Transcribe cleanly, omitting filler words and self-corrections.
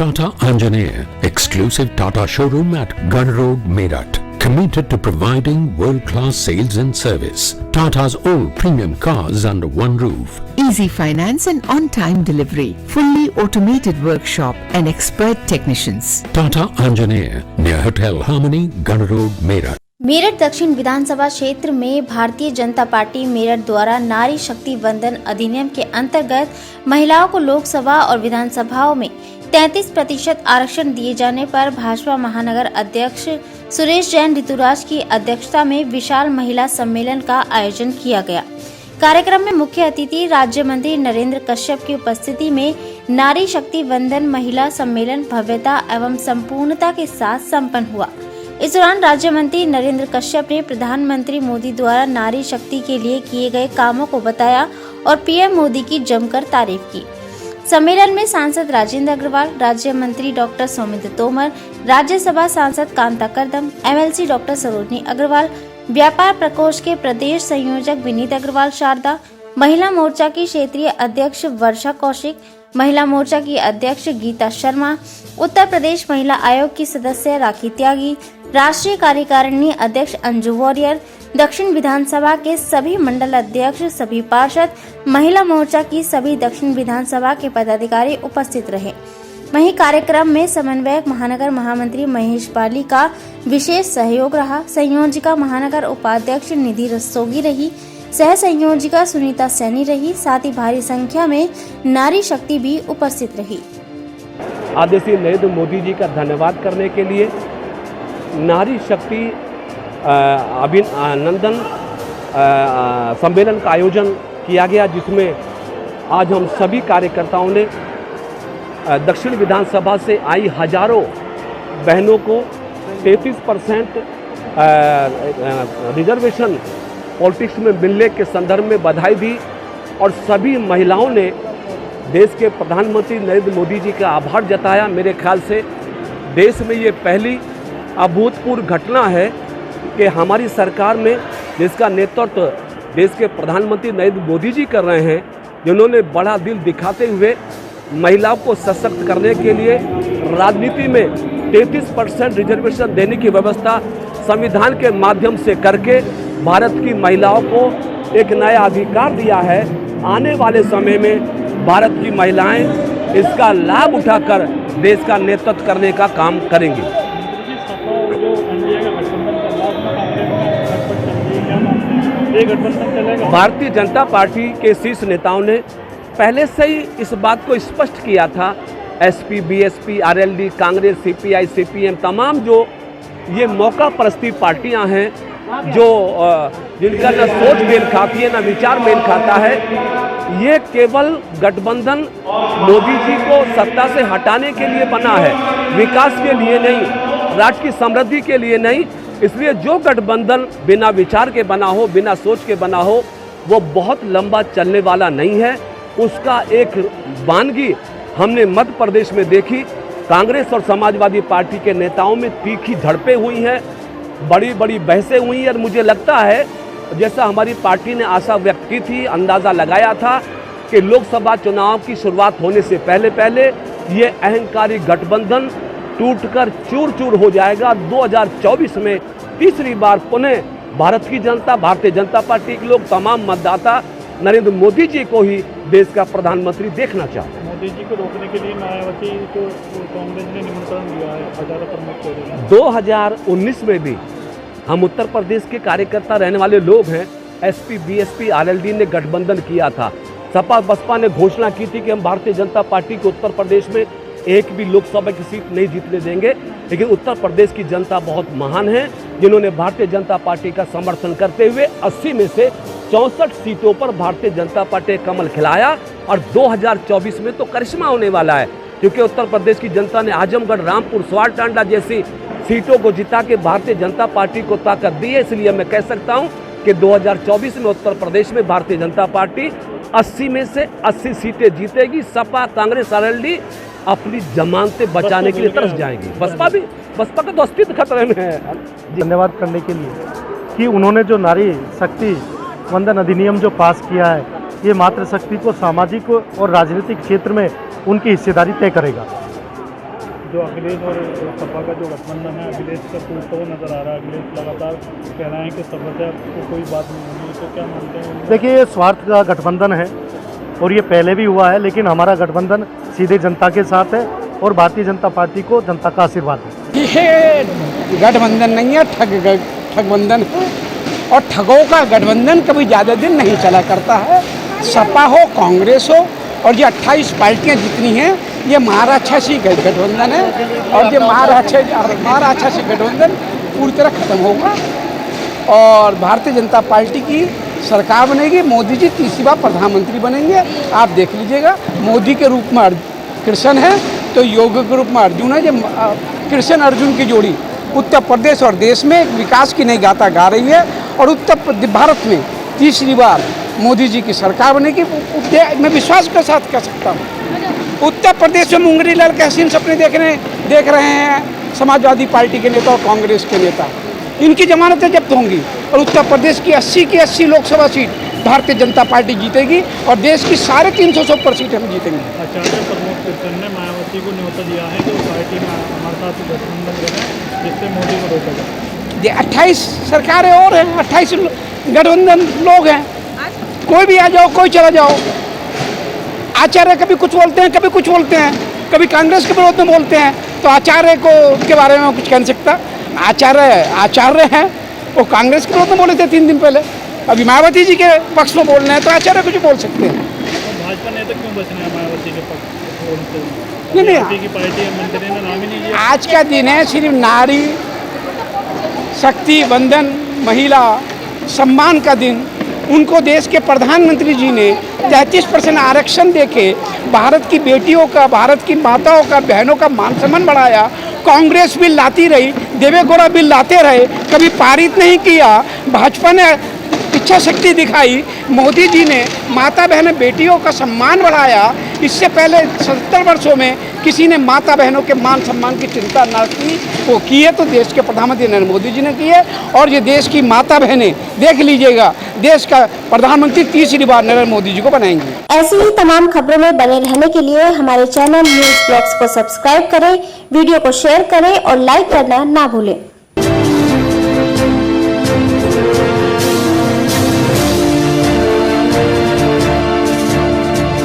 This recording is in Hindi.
Tata Anjaneya, exclusive Tata showroom at Gun Road, Meerut. Committed to providing world-class sales and service. Tata's all premium cars under one roof. Easy finance and on-time delivery. Fully automated workshop and expert technicians. Tata Anjaneya, near Hotel Harmony, Gun Road, Meerut. Meerut दक्षिण विधानसभा क्षेत्र में भारतीय जनता पार्टी मेरठ द्वारा नारी शक्ति वंदन अधिनियम के अंतर्गत महिलाओं को लोकसभा और विधानसभाओं में 33% आरक्षण दिए जाने पर भाजपा महानगर अध्यक्ष सुरेश जैन ऋतुराज की अध्यक्षता में विशाल महिला सम्मेलन का आयोजन किया गया। कार्यक्रम में मुख्य अतिथि राज्य मंत्री नरेंद्र कश्यप की उपस्थिति में नारी शक्ति वंदन महिला सम्मेलन भव्यता एवं संपूर्णता के साथ संपन्न हुआ। इस दौरान राज्य मंत्री नरेंद्र कश्यप ने प्रधानमंत्री मोदी द्वारा नारी शक्ति के लिए किए गए कामों को बताया और पीएम मोदी की जमकर तारीफ की। सम्मेलन में सांसद राजेंद्र अग्रवाल, राज्य मंत्री डॉक्टर सौमित्र तोमर, राज्यसभा सांसद कांता करदम, एमएलसी डॉक्टर सरोजनी अग्रवाल, व्यापार प्रकोष्ठ के प्रदेश संयोजक विनीत अग्रवाल शारदा, महिला मोर्चा की क्षेत्रीय अध्यक्ष वर्षा कौशिक, महिला मोर्चा की अध्यक्ष गीता शर्मा, उत्तर प्रदेश महिला आयोग की सदस्य राखी त्यागी, राष्ट्रीय कार्यकारिणी अध्यक्ष अंजू वॉरियर, दक्षिण विधानसभा के सभी मंडल अध्यक्ष, सभी पार्षद, महिला मोर्चा की सभी दक्षिण विधानसभा के पदाधिकारी उपस्थित रहे। वहीं कार्यक्रम में समन्वयक महानगर महामंत्री महेश पाली का विशेष सहयोग रहा। संयोजिका महानगर उपाध्यक्ष निधि रस्तोगी रही, सह संयोजिका सुनीता सैनी रही। साथ ही भारी संख्या में नारी शक्ति भी उपस्थित रही। आदरणीय नरेंद्र मोदी जी का धन्यवाद करने के लिए नारी शक्ति अभिनंदन सम्मेलन का आयोजन किया गया, जिसमें आज हम सभी कार्यकर्ताओं ने दक्षिण विधानसभा से आई हजारों बहनों को 33% रिजर्वेशन पॉलिटिक्स में मिलने के संदर्भ में बधाई दी और सभी महिलाओं ने देश के प्रधानमंत्री नरेंद्र मोदी जी का आभार जताया। मेरे ख्याल से देश में ये पहली अभूतपूर्व घटना है कि हमारी सरकार में जिसका नेतृत्व देश के प्रधानमंत्री नरेंद्र मोदी जी कर रहे हैं, जिन्होंने बड़ा दिल दिखाते हुए महिलाओं को सशक्त करने के लिए राजनीति में 33% रिजर्वेशन देने की व्यवस्था संविधान के माध्यम से करके भारत की महिलाओं को एक नया अधिकार दिया है। आने वाले समय में भारत की महिलाएं इसका लाभ उठाकर देश का नेतृत्व करने का काम करेंगी। भारतीय जनता पार्टी के शीर्ष नेताओं ने पहले से ही इस बात को स्पष्ट किया था। SP, BSP, RLD, Congress, CPI, CPM, तमाम जो ये मौका परस्ती पार्टियां हैं, जो जिनका न सोच मेल खाती है न विचार मेल खाता है, ये केवल गठबंधन मोदी जी को सत्ता से हटाने के लिए बना है, विकास के लिए नहीं, राष्ट्र की समृद्धि के लिए नहीं। इसलिए जो गठबंधन बिना विचार के बना हो, बिना सोच के बना हो, वो बहुत लंबा चलने वाला नहीं है। उसका एक वानगी हमने मध्य प्रदेश में देखी। कांग्रेस और समाजवादी पार्टी के नेताओं में तीखी झड़पें हुई हैं, बड़ी बड़ी बहसें हुई हैं और मुझे लगता है जैसा हमारी पार्टी ने आशा व्यक्त की थी, अंदाज़ा लगाया था कि लोकसभा चुनाव की शुरुआत होने से पहले पहले ये अहंकारी गठबंधन टूटकर चूर चूर हो जाएगा। 2024 में तीसरी बार पुनः भारत की जनता, भारतीय जनता पार्टी के लोग, तमाम मतदाता नरेंद्र मोदी जी को ही देश का प्रधानमंत्री देखना चाहते हैं। मोदी जी को रोकने के लिए मायावती को कांग्रेस ने निमंत्रण दिया है हजारों प्रमुख। 2019 में भी हम उत्तर प्रदेश के कार्यकर्ता रहने वाले लोग हैं। एसपी, बीएसपी, आरएलडी ने गठबंधन किया था। सपा बसपा ने घोषणा की थी कि हम भारतीय जनता पार्टी को उत्तर प्रदेश में एक भी लोकसभा की सीट नहीं जीतने देंगे, लेकिन उत्तर प्रदेश की जनता बहुत महान है, जिन्होंने भारतीय जनता पार्टी का समर्थन करते हुए 80 में से 64 सीटों पर भारतीय जनता पार्टी कमल खिलाया। और 2024 में तो करिश्मा होने वाला है, क्योंकि उत्तर प्रदेश की जनता ने आजमगढ़, रामपुर, स्वार टांडा जैसी सीटों को जिता के भारतीय जनता पार्टी को ताकत दी है। इसलिए मैं कह सकता हूं कि 2024 में उत्तर प्रदेश में भारतीय जनता पार्टी 80 में से 80 सीटें जीतेगी। सपा, कांग्रेस, आरएलडी अपनी जमानतें बचाने के लिए तरस जाएंगी। बसपा का तो अस्तित्व खतरे में है। धन्यवाद करने के लिए कि उन्होंने जो नारी शक्ति वंदन अधिनियम जो पास किया है, ये मातृशक्ति को सामाजिक और राजनीतिक क्षेत्र में उनकी हिस्सेदारी तय करेगा। जो अखिलेश और सपा का जो गठबंधन है, अखिलेश का टूटता हुआ नजर आ रहा है। अखिलेश लगातार कह रहे हैं कि सपा से आपको कोई बात नहीं होनी, तो क्या मानते हैं? देखिए, ये स्वार्थ का गठबंधन है और ये पहले भी हुआ है, लेकिन हमारा गठबंधन सीधे जनता के साथ है और भारतीय जनता पार्टी को जनता का आशीर्वाद है। ये गठबंधन नहीं है, ठगबंधन है और ठगों का गठबंधन कभी ज़्यादा दिन नहीं चला करता है। सपा हो, कांग्रेस हो और ये 28 पार्टियां जितनी हैं, ये महाराक्षसी गठबंधन है और ये महाराक्षसी गठबंधन पूरी तरह खत्म होगा और भारतीय जनता पार्टी की सरकार बनेगी। मोदी जी तीसरी बार प्रधानमंत्री बनेंगे। आप देख लीजिएगा, मोदी के रूप में कृष्ण है तो योगी के रूप में अर्जुन है। जब कृष्ण अर्जुन की जोड़ी उत्तर प्रदेश और देश में विकास की नई गाथा गा रही है और भारत में तीसरी बार मोदी जी की सरकार बनेगी। मैं विश्वास के साथ कह सकता हूँ। उत्तर प्रदेश में मुंगरी लाल के हसीन सपने देख रहे हैं समाजवादी पार्टी के नेता और कांग्रेस के नेता। इनकी जमानतें जब्त होंगी और उत्तर प्रदेश की 80 की 80 लोकसभा सीट भारतीय जनता पार्टी जीतेगी और देश की 350 पर सीट हम जीतेंगे। आचार्य प्रमोद कृष्ण ने मायावती को न्योता दिया है कि वो पार्टी में हमारे साथ गठबंधन करें, जिससे मोदी को रोका जाए। ये 28 सरकारें और हैं, 28 गठबंधन लोग हैं, कोई भी आ जाओ, कोई चला जाओ। आचार्य कभी कुछ बोलते हैं, कभी कुछ बोलते हैं, कभी कांग्रेस के विरोध में बोलते हैं, तो आचार्य को के बारे में कुछ कह नहीं सकता। आचार्य हैं, वो कांग्रेस के विरोध में बोले थे 3 दिन पहले, अभी मायावती जी के पक्ष में बोल रहे हैं, तो आचार्य कुछ बोल सकते हैं। भाजपा नेता क्यों बचना है मायावती के पक्ष? नहीं, की पार्टी मंत्री ने नाम ही नहीं लिया। आज का दिन है सिर्फ नारी शक्ति वंदन, महिला सम्मान का दिन। उनको देश के प्रधानमंत्री जी ने 33% आरक्षण देके भारत की बेटियों का, भारत की माताओं का, बहनों का मान सम्मान बढ़ाया। कांग्रेस बिल लाती रही, देवेगौड़ा बिल लाते रहे, कभी पारित नहीं किया। भाजपा ने इच्छा शक्ति दिखाई, मोदी जी ने माता बहन बेटियों का सम्मान बढ़ाया। इससे पहले 70 वर्षों में किसी ने माता बहनों के मान सम्मान की चिंता न की, वो किए तो देश के प्रधानमंत्री नरेंद्र मोदी जी ने किए। और ये देश की माता बहनें देख लीजिएगा, देश का प्रधानमंत्री तीसरी बार नरेंद्र मोदी जी को बनाएंगे। ऐसी ही तमाम खबरों में बने रहने के लिए हमारे चैनल न्यूज़ ब्लॉग्स को सब्सक्राइब करें, वीडियो को शेयर करें और लाइक करना ना भूलें।